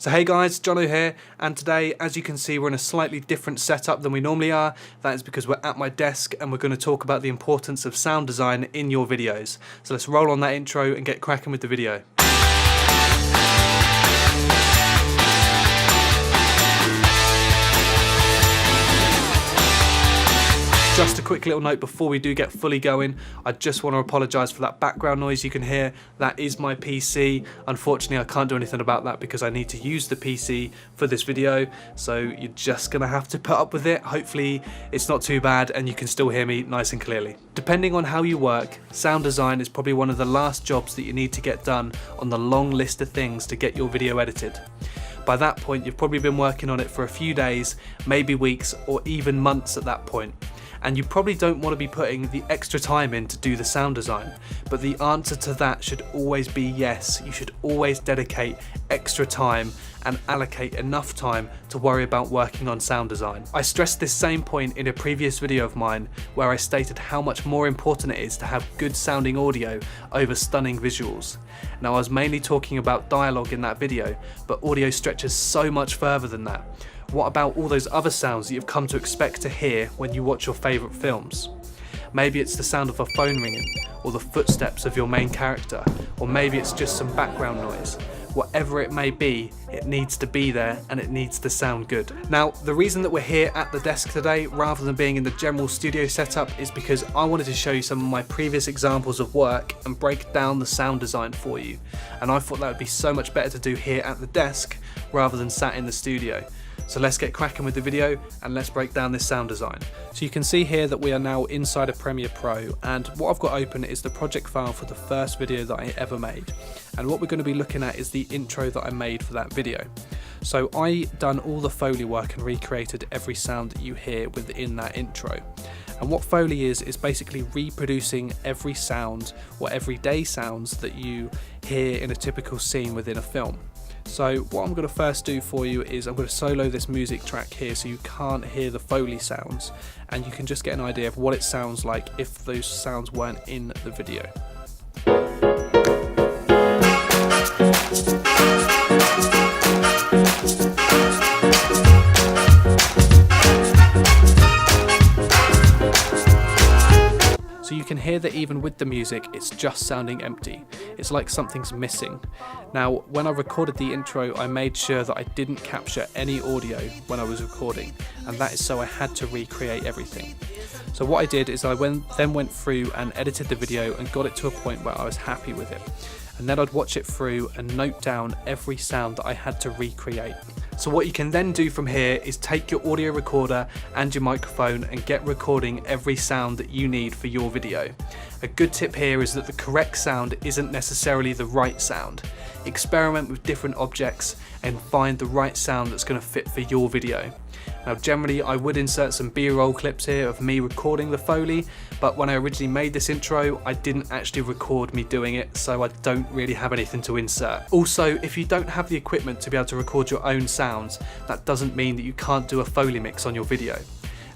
So hey guys, Jono here, and today, as you can see, we're in a slightly different setup than we normally are. That is because we're at my desk and we're going to talk about the importance of sound design in your videos. So let's roll on that intro and get cracking with the video. Just a quick little note before we do get fully going, I just want to apologise for that background noise you can hear. That is my PC. Unfortunately, I can't do anything about that because I need to use the PC for this video, so you're just going to have to put up with it. Hopefully it's not too bad and you can still hear me nice and clearly. Depending on how you work, sound design is probably one of the last jobs that you need to get done on the long list of things to get your video edited. By that point, you've probably been working on it for a few days, maybe weeks, or even months at that point. And you probably don't want to be putting the extra time in to do the sound design. But the answer to that should always be yes. You should always dedicate extra time and allocate enough time to worry about working on sound design. I stressed this same point in a previous video of mine where I stated how much more important it is to have good sounding audio over stunning visuals. Now, I was mainly talking about dialogue in that video, but audio stretches so much further than that. What about all those other sounds that you've come to expect to hear when you watch your favourite films? Maybe it's the sound of a phone ringing, or the footsteps of your main character, or maybe it's just some background noise. Whatever it may be, it needs to be there and it needs to sound good. Now, the reason that we're here at the desk today rather than being in the general studio setup is because I wanted to show you some of my previous examples of work and break down the sound design for you. And I thought that would be so much better to do here at the desk rather than sat in the studio. So let's get cracking with the video and let's break down this sound design. So you can see here that we are now inside of Premiere Pro, and what I've got open is the project file for the first video that I ever made. And what we're going to be looking at is the intro that I made for that video. So I done all the Foley work and recreated every sound that you hear within that intro. And what Foley is basically reproducing every sound or everyday sounds that you hear in a typical scene within a film. So what I'm going to first do for you is I'm going to solo this music track here so you can't hear the Foley sounds and you can just get an idea of what it sounds like if those sounds weren't in the video. So you can hear that even with the music, it's just sounding empty. It's like something's missing. Now, when I recorded the intro, I made sure that I didn't capture any audio when I was recording, and that is so I had to recreate everything. So what I did is I then went through and edited the video and got it to a point where I was happy with it. And then I'd watch it through and note down every sound that I had to recreate. So what you can then do from here is take your audio recorder and your microphone and get recording every sound that you need for your video. A good tip here is that the correct sound isn't necessarily the right sound. Experiment with different objects and find the right sound that's going to fit for your video. Now, generally I would insert some B-roll clips here of me recording the Foley, but when I originally made this intro I didn't actually record me doing it, so I don't really have anything to insert. Also, if you don't have the equipment to be able to record your own sounds, that doesn't mean that you can't do a Foley mix on your video.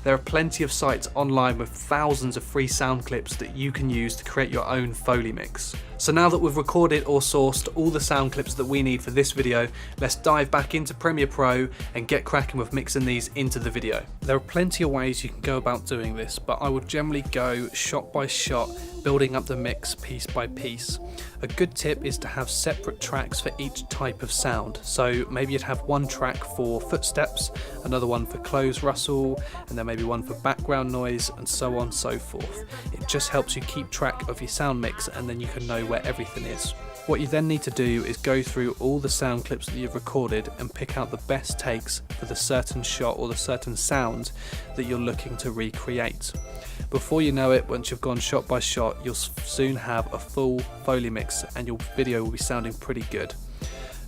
There are plenty of sites online with thousands of free sound clips that you can use to create your own Foley mix. So now that we've recorded or sourced all the sound clips that we need for this video, let's dive back into Premiere Pro and get cracking with mixing these into the video. There are plenty of ways you can go about doing this, but I would generally go shot by shot, building up the mix piece by piece. A good tip is to have separate tracks for each type of sound. So maybe you'd have one track for footsteps, another one for clothes rustle, and then maybe one for background noise, and so on and so forth. It just helps you keep track of your sound mix and then you can know where everything is. What you then need to do is go through all the sound clips that you've recorded and pick out the best takes for the certain shot or the certain sound that you're looking to recreate. Before you know it, once you've gone shot by shot, you'll soon have a full Foley mix and your video will be sounding pretty good.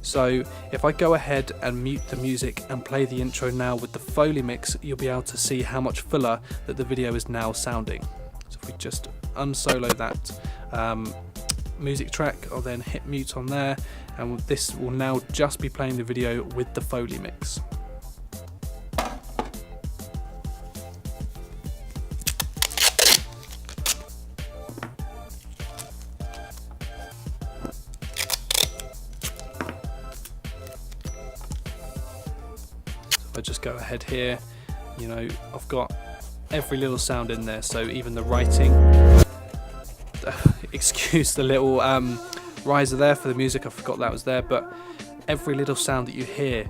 So if I go ahead and mute the music and play the intro now with the Foley mix, you'll be able to see how much fuller that the video is now sounding. So if we just unsolo that music track, I'll then hit mute on there, and this will now just be playing the video with the Foley mix. I just go ahead here, you know, I've got every little sound in there, so even the writing, excuse the little riser there for the music, I forgot that was there, but every little sound that you hear,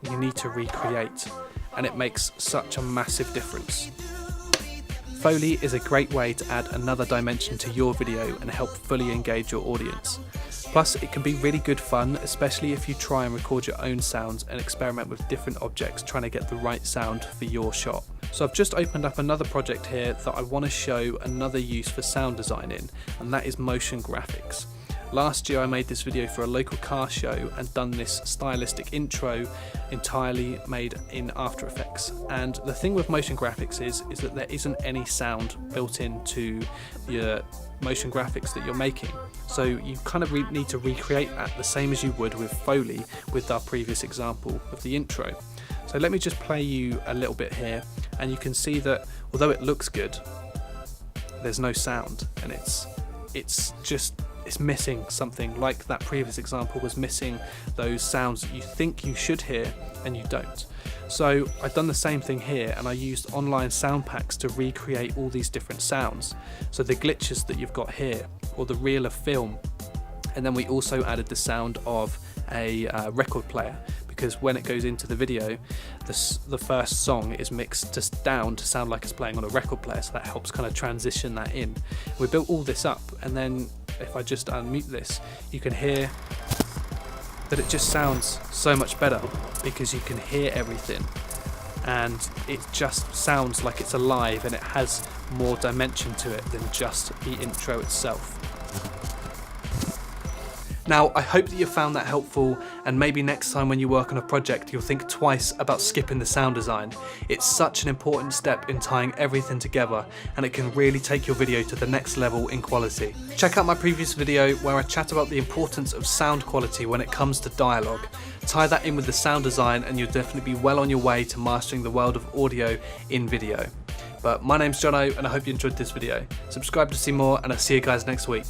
you need to recreate, and it makes such a massive difference. Foley is a great way to add another dimension to your video and help fully engage your audience. Plus, it can be really good fun, especially if you try and record your own sounds and experiment with different objects trying to get the right sound for your shot. So I've just opened up another project here that I want to show another use for sound design in, and that is motion graphics. Last year I made this video for a local car show and done this stylistic intro entirely made in After Effects. And the thing with motion graphics is that there isn't any sound built into your motion graphics that you're making. So you kind of need to recreate that the same as you would with Foley with our previous example of the intro. So let me just play you a little bit here, and you can see that although it looks good, there's no sound, and it's missing something, like that previous example was missing those sounds that you think you should hear and you don't. So I've done the same thing here, and I used online sound packs to recreate all these different sounds. So the glitches that you've got here, or the reel of film, and then we also added the sound of a record player, because when it goes into the video, the first song is mixed down to sound like it's playing on a record player, so that helps kind of transition that in. We built all this up, and then if I just unmute this, you can hear that it just sounds so much better because you can hear everything, and it just sounds like it's alive, and it has more dimension to it than just the intro itself. Now, I hope that you found that helpful, and maybe next time when you work on a project you'll think twice about skipping the sound design. It's such an important step in tying everything together, and it can really take your video to the next level in quality. Check out my previous video where I chat about the importance of sound quality when it comes to dialogue. Tie that in with the sound design and you'll definitely be well on your way to mastering the world of audio in video. But my name's Jono, and I hope you enjoyed this video. Subscribe to see more, and I'll see you guys next week.